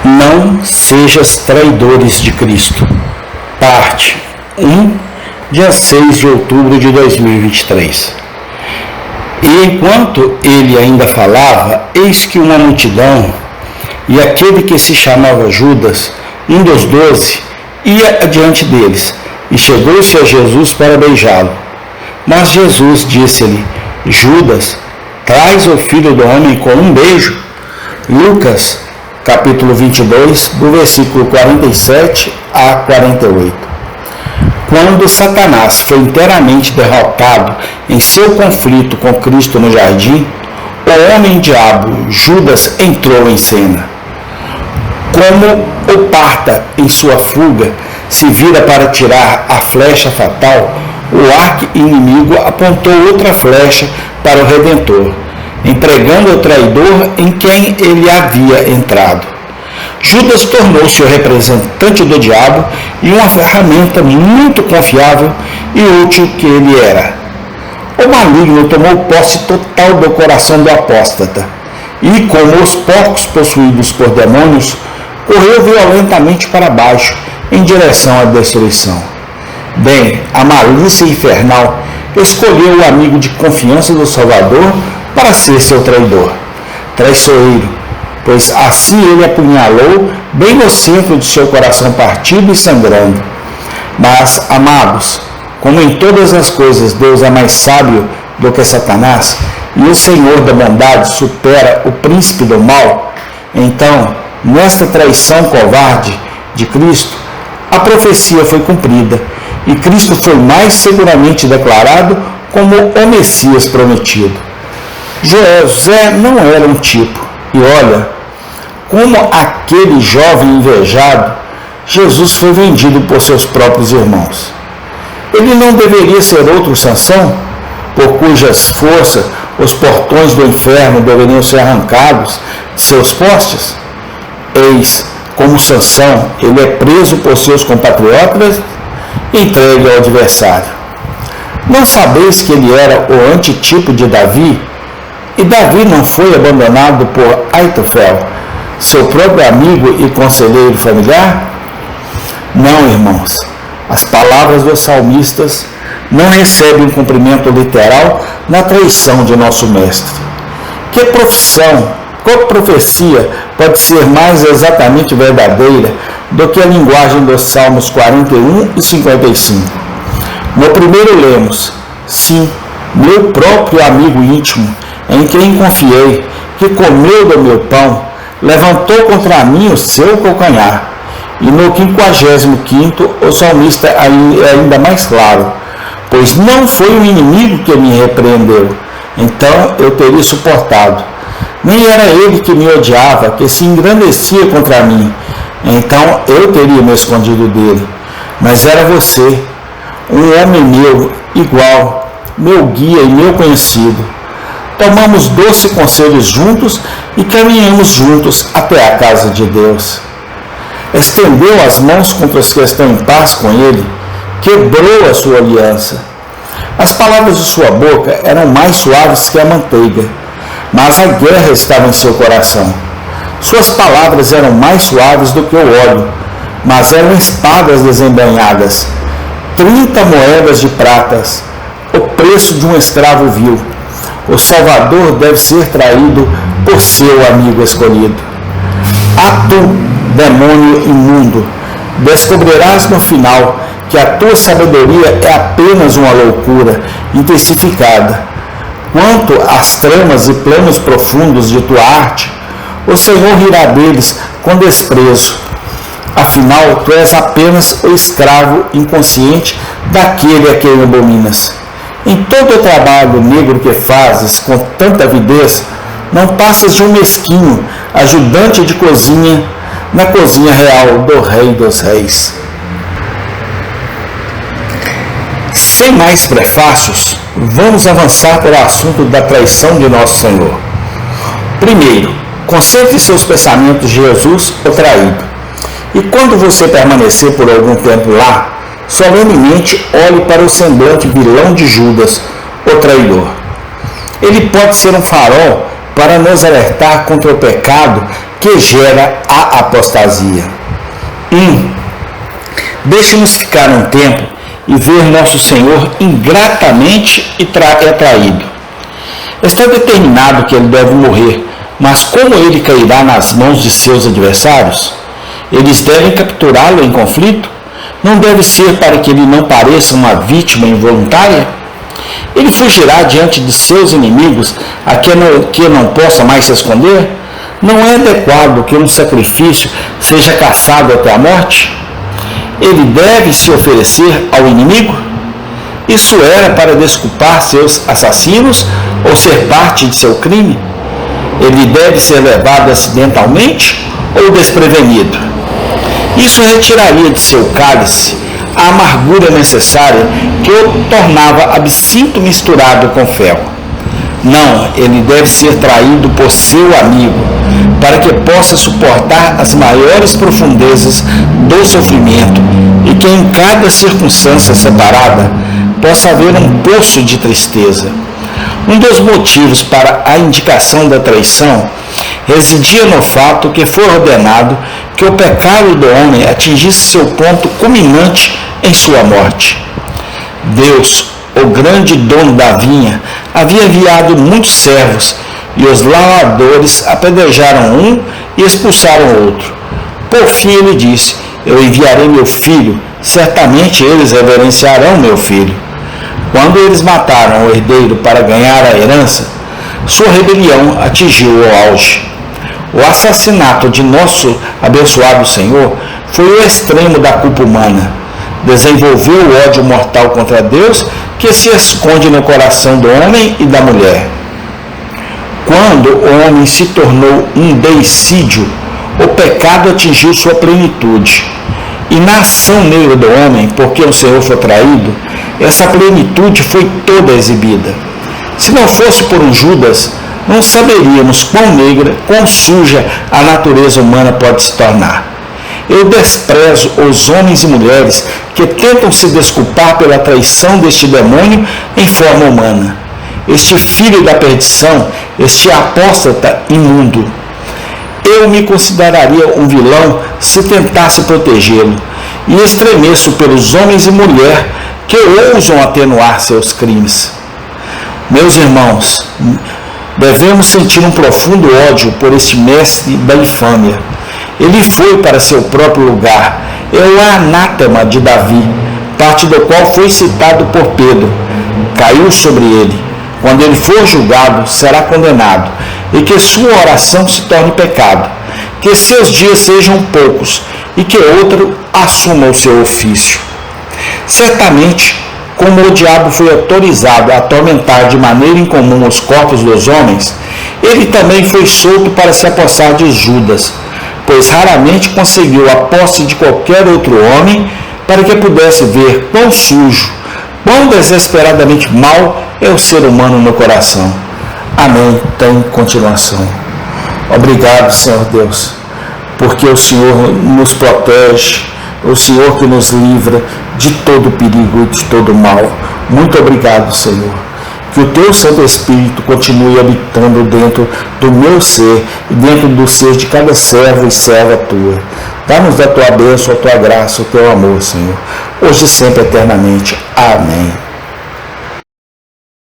Não sejas traidores de Cristo. Parte 1, dia 6 de outubro de 2023. E enquanto ele ainda falava, eis que uma multidão, e aquele que se chamava Judas, um dos 12, ia adiante deles, e chegou-se a Jesus para beijá-lo. Mas Jesus disse-lhe: Judas, traz o Filho do Homem com um beijo? Lucas, capítulo 22, do versículo 47 a 48. Quando Satanás foi inteiramente derrotado em seu conflito com Cristo no jardim, o homem-diabo Judas entrou em cena. Como o parta em sua fuga se vira para tirar a flecha fatal, o arqui-inimigo apontou outra flecha para o Redentor, empregando o traidor em quem ele havia entrado. Judas tornou-se o representante do diabo e uma ferramenta muito confiável e útil que ele era. O maligno tomou posse total do coração do apóstata e, como os porcos possuídos por demônios, correu violentamente para baixo em direção à destruição. Bem, a malícia infernal escolheu o amigo de confiança do Salvador para ser seu traidor, traiçoeiro, pois assim ele apunhalou bem no centro de seu coração partido e sangrando. Mas, amados, como em todas as coisas Deus é mais sábio do que Satanás, e o Senhor da bondade supera o príncipe do mal, então, nesta traição covarde de Cristo, a profecia foi cumprida, e Cristo foi mais seguramente declarado como o Messias prometido. José não era um tipo, e olha, como aquele jovem invejado, Jesus foi vendido por seus próprios irmãos. Ele não deveria ser outro Sansão, por cujas forças os portões do inferno deveriam ser arrancados de seus postes? Eis como Sansão, ele é preso por seus compatriotas e entregue ao adversário. Não sabeis que ele era o antitipo de Davi? E Davi não foi abandonado por Aitofel, seu próprio amigo e conselheiro familiar? Não, irmãos. As palavras dos salmistas não recebem um cumprimento literal na traição de nosso mestre. Qual profecia pode ser mais exatamente verdadeira do que a linguagem dos Salmos 41 e 55? No primeiro lemos: sim, meu próprio amigo íntimo, em quem confiei, que comeu do meu pão, levantou contra mim o seu calcanhar. E no 55º, o salmista é ainda mais claro: pois não foi o inimigo que me repreendeu, então eu teria suportado. Nem era ele que me odiava, que se engrandecia contra mim, então eu teria me escondido dele. Mas era você, um homem meu, igual, meu guia e meu conhecido. Tomamos doce conselhos juntos e caminhamos juntos até a casa de Deus. Estendeu as mãos contra os que estão em paz com ele, quebrou a sua aliança. As palavras de sua boca eram mais suaves que a manteiga, mas a guerra estava em seu coração. Suas palavras eram mais suaves do que o óleo, mas eram espadas desembainhadas. 30 moedas de pratas, o preço de um escravo vil. O Salvador deve ser traído por seu amigo escolhido. A tu, demônio imundo, descobrirás no final que a tua sabedoria é apenas uma loucura intensificada. Quanto às tramas e planos profundos de tua arte, o Senhor rirá deles com desprezo. Afinal, tu és apenas o escravo inconsciente daquele a quem abominas. Em todo o trabalho negro que fazes com tanta avidez, não passas de um mesquinho ajudante de cozinha na cozinha real do Rei dos Reis. Sem mais prefácios, vamos avançar para o assunto da traição de nosso Senhor. Primeiro, concentre seus pensamentos de Jesus, o traído. E quando você permanecer por algum tempo lá, solenemente olhe para o semblante vilão de Judas, o traidor. Ele pode ser um farol para nos alertar contra o pecado que gera a apostasia. 1. Deixe-nos ficar um tempo e ver nosso Senhor ingratamente traído. Está determinado que ele deve morrer, mas como ele cairá nas mãos de seus adversários? Eles devem capturá-lo em conflito? Não deve ser para que ele não pareça uma vítima involuntária? Ele fugirá diante de seus inimigos, a que não possa mais se esconder? Não é adequado que um sacrifício seja caçado até a morte? Ele deve se oferecer ao inimigo? Isso era para desculpar seus assassinos ou ser parte de seu crime? Ele deve ser levado acidentalmente ou desprevenido? Isso retiraria de seu cálice a amargura necessária que o tornava absinto misturado com fel. Não, ele deve ser traído por seu amigo, para que possa suportar as maiores profundezas do sofrimento e que em cada circunstância separada possa haver um poço de tristeza. Um dos motivos para a indicação da traição residia no fato que foi ordenado que o pecado do homem atingisse seu ponto culminante em sua morte. Deus, o grande dono da vinha, havia enviado muitos servos, e os lavradores apedrejaram um e expulsaram o outro. Por fim ele disse: eu enviarei meu filho, certamente eles reverenciarão meu filho. Quando eles mataram o herdeiro para ganhar a herança, sua rebelião atingiu o auge. O assassinato de nosso abençoado Senhor foi o extremo da culpa humana. Desenvolveu o ódio mortal contra Deus que se esconde no coração do homem e da mulher. Quando o homem se tornou um deicídio, o pecado atingiu sua plenitude. E na ação negra do homem, porque o Senhor foi traído, essa plenitude foi toda exibida. Se não fosse por um Judas, não saberíamos quão negra, quão suja a natureza humana pode se tornar. Eu desprezo os homens e mulheres que tentam se desculpar pela traição deste demônio em forma humana. Este filho da perdição, este apóstata imundo. Eu me consideraria um vilão se tentasse protegê-lo, e estremeço pelos homens e mulheres que ousam atenuar seus crimes. Meus irmãos, devemos sentir um profundo ódio por este mestre da infâmia. Ele foi para seu próprio lugar. É o anátema de Davi, parte do qual foi citado por Pedro. Caiu sobre ele. Quando ele for julgado, será condenado, e que sua oração se torne pecado. Que seus dias sejam poucos, e que outro assuma o seu ofício. Certamente, como o diabo foi autorizado a atormentar de maneira incomum os corpos dos homens, ele também foi solto para se apossar de Judas, pois raramente conseguiu a posse de qualquer outro homem para que pudesse ver quão sujo, quão desesperadamente mau é o ser humano no coração. Amém. Tem continuação. Obrigado, Senhor Deus, porque o Senhor nos protege, o Senhor que nos livra de todo perigo e de todo mal. Muito obrigado, Senhor. Que o Teu Santo Espírito continue habitando dentro do meu ser e dentro do ser de cada servo e serva Tua. Dá-nos da Tua bênção, a Tua graça, o Teu amor, Senhor, hoje e sempre eternamente. Amém.